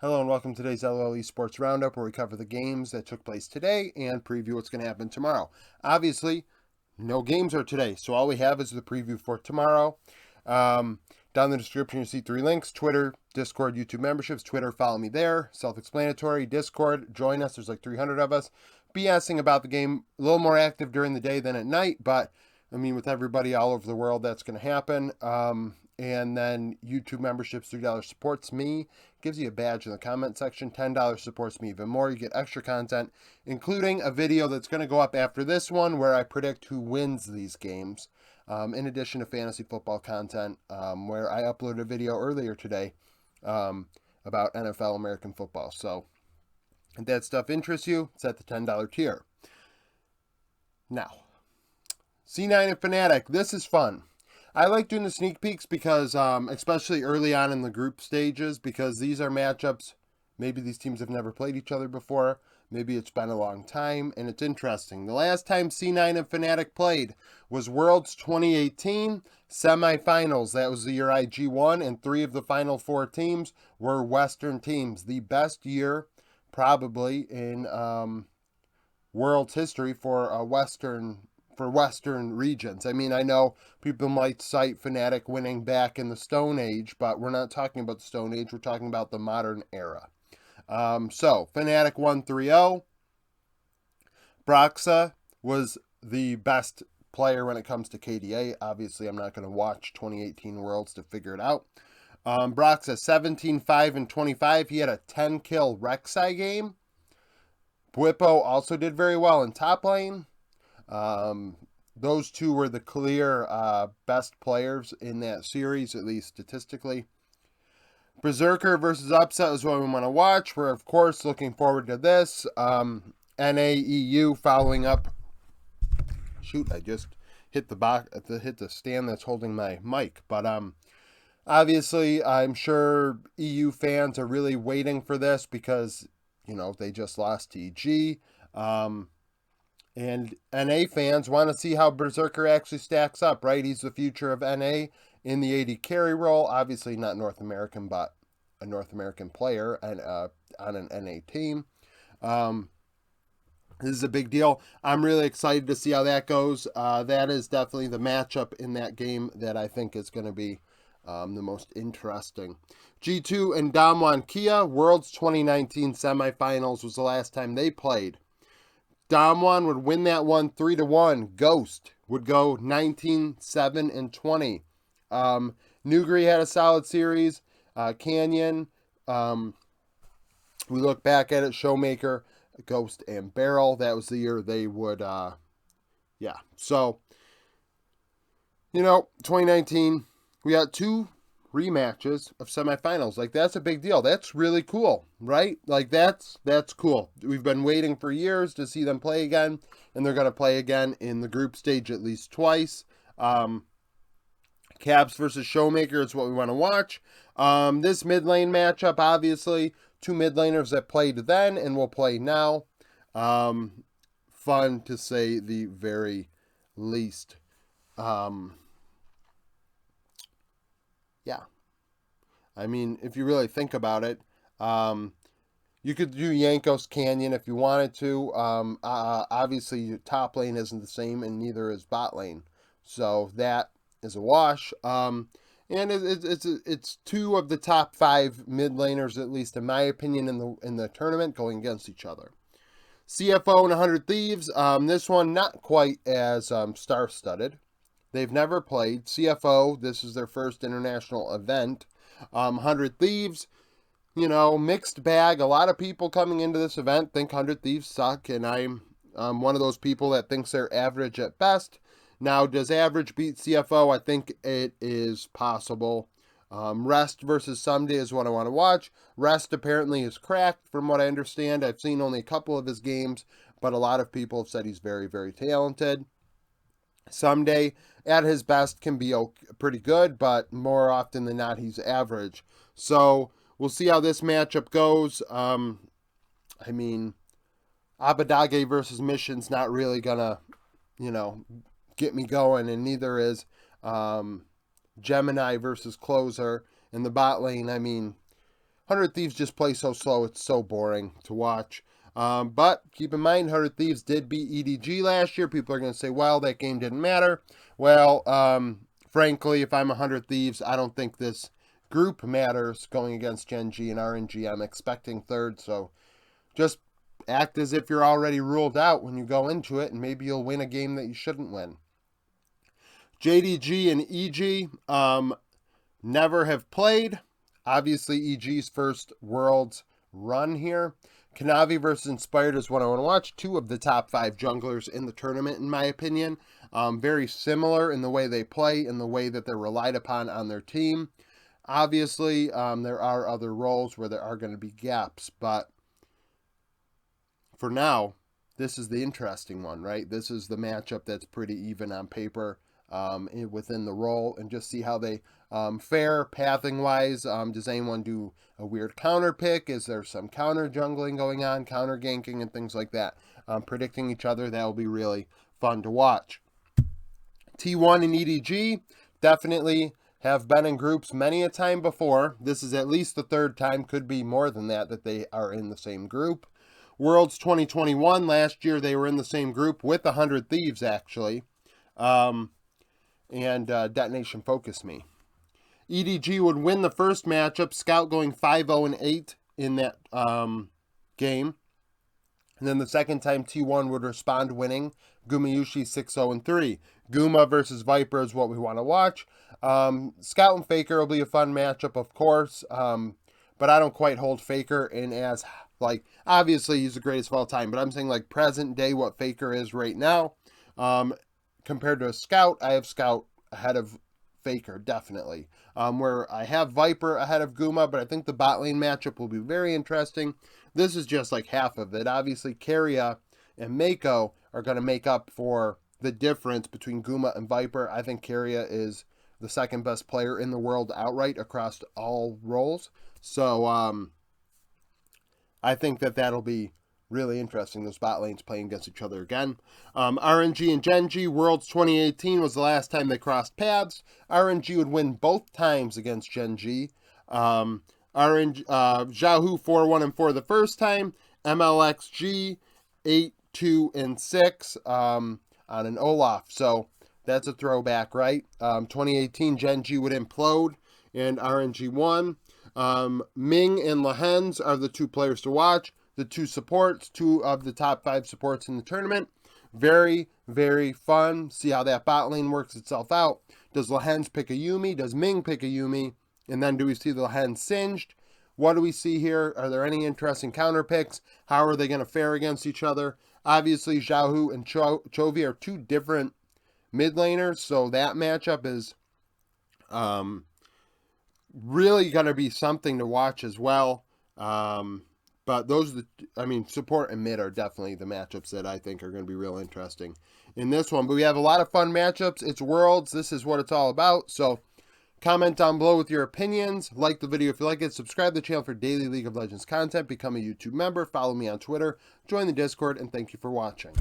Hello and welcome to today's Esports Round Up, where we cover the games that took place today and preview what's going to happen tomorrow. Obviously, no games are today, so all we have is the preview for tomorrow. Down in the description, you see 3 links: Twitter, Discord, YouTube memberships. Twitter, follow me there. Self-explanatory. Discord, join us. There's like 300 of us. BSing about the game. A little more active during the day than at night, but I mean, with everybody all over the world, that's going to happen. And then YouTube memberships, $3 supports me, gives you a badge in the comment section. $10 supports me even more. You get extra content, including a video that's going to go up after this one where I predict who wins these games. In addition to fantasy football content, where I uploaded a video earlier today about NFL American football. So if that stuff interests you, it's at the $10 tier. Now, C9 and Fnatic, this is fun. I like doing the sneak peeks because, especially early on in the group stages, because these are matchups. Maybe these teams have never played each other before. Maybe it's been a long time, and it's interesting. The last time C9 and Fnatic played was Worlds 2018 semifinals. That was the year IG won, and 3 of the final 4 teams were Western teams. The best year, probably, in World's history for Western regions. I mean, I know people might cite Fnatic winning back in the Stone Age, but we're not talking about the Stone Age. We're talking about the modern era. So, Fnatic won 3-0. Broxa was the best player when it comes to KDA. Obviously, I'm not going to watch 2018 Worlds to figure it out. Broxa 17-5 and 25. He had a 10-kill Rek'Sai game. Bwipo also did very well in top lane. Those two were the clear best players in that series, at least statistically. Berserker versus Upset is what we want to watch. We're, of course, looking forward to this. NAEU following up. Shoot, I just hit the stand that's holding my mic. But obviously, I'm sure EU fans are really waiting for this because, they just lost to EG. And NA fans want to see how Berserker actually stacks up, right? He's the future of NA in the AD carry role. Obviously not North American, but a North American player and on an NA team. This is a big deal. I'm really excited to see how that goes. That is definitely the matchup in that game that I think is going to be the most interesting. G2 and Damwon Kia, Worlds 2019 semifinals was the last time they played. Damwon would win that one 3-1. Ghost would go 19-7 and 20. Nugri had a solid series. Canyon, we look back at it, Showmaker, Ghost, and Barrel. That was the year they would, So, 2019, we got 2 rematches of semifinals. Like, that's a big deal. That's really cool, right? Like, that's cool. We've been waiting for years to see them play again, and they're going to play again in the group stage at least twice. Caps versus Showmaker is what we want to watch. This mid lane matchup, obviously, 2 mid laners that played then and will play now. Fun to say the very least. I mean, if you really think about it, you could do Yankos Canyon if you wanted to. Obviously, your top lane isn't the same, and neither is bot lane. So that is a wash. And it's 2 of the top 5 mid laners, at least in my opinion, in the tournament, going against each other. CFO and 100 Thieves. This one not quite as star-studded. They've never played. CFO, this is their first international event. 100 Thieves, mixed bag. A lot of people coming into this event think 100 Thieves suck, and I'm one of those people that thinks they're average at best. Now, does average beat CFO? I think it is possible. Rest versus Someday is what I want to watch. Rest apparently is cracked, from what I understand. I've seen only a couple of his games, but a lot of people have said he's very, very talented. Someday, at his best, can be pretty good, but more often than not, he's average. So, we'll see how this matchup goes. Abadage versus Mission's not really gonna, get me going, and neither is Gemini versus Closer. In the bot lane, 100 Thieves just play so slow, it's so boring to watch. But keep in mind, 100 Thieves did beat EDG last year. People are going to say, well, that game didn't matter. Well, frankly, if I'm 100 Thieves, I don't think this group matters going against Gen G and RNG. I'm expecting third, so just act as if you're already ruled out when you go into it, and maybe you'll win a game that you shouldn't win. JDG and EG never have played. Obviously, EG's first Worlds run here. Kanavi versus Inspired is what I want to watch. 2 of the top 5 junglers in the tournament, in my opinion. Very similar in the way they play, in the way that they're relied upon on their team. Obviously, there are other roles where there are going to be gaps, but for now, this is the interesting one, right? This is the matchup that's pretty even on paper within the role, and just see how they fare pathing-wise. Does anyone do a weird counter pick? Is there some counter jungling going on, counter ganking, and things like that? Predicting each other, that will be really fun to watch. T1 and EDG definitely have been in groups many a time before. This is at least the 3rd time, could be more than that they are in the same group. Worlds 2021, last year they were in the same group with 100 Thieves, actually. And Detonation Focus Me. EDG would win the first matchup, Scout going 5-0-8 in that game. And then the second time, T1 would respond winning, Gumayushi 6-0-3. Guma versus Viper is what we want to watch. Scout and Faker will be a fun matchup, of course. But I don't quite hold Faker in as, like, obviously he's the greatest of all time, but I'm saying, like, present day what Faker is right now. Compared to a Scout, I have Scout ahead of Faker, definitely. Where I have Viper ahead of Guma, but I think the bot lane matchup will be very interesting. This is just like half of it. Obviously, Keria and Mako are going to make up for the difference between Guma and Viper. I think Keria is the 2nd best player in the world outright across all roles. So, I think that that'll be really interesting, those bot lanes playing against each other again. RNG and Gen G, Worlds 2018 was the last time they crossed paths. RNG would win both times against Gen G. Zhaohu 4-1-4 the first time. MLXG 8-2-6 on an Olaf. So that's a throwback, right? 2018 Gen G would implode and RNG won. Ming and Lehens are the 2 players to watch. The 2 supports, 2 of the top 5 supports in the tournament. Very, very fun. See how that bot lane works itself out. Does Lehens pick a Yuumi? Does Ming pick a Yuumi? And then do we see the Lehens singed? What do we see here? Are there any interesting counter picks? How are they going to fare against each other? Obviously, Zhaohu and Chovy are 2 different mid laners, so that matchup is really going to be something to watch as well. But those are support and mid are definitely the matchups that I think are going to be real interesting in this one. But we have a lot of fun matchups. It's Worlds. This is what it's all about. So comment down below with your opinions. Like the video if you like it. Subscribe to the channel for daily League of Legends content. Become a YouTube member. Follow me on Twitter. Join the Discord. And thank you for watching.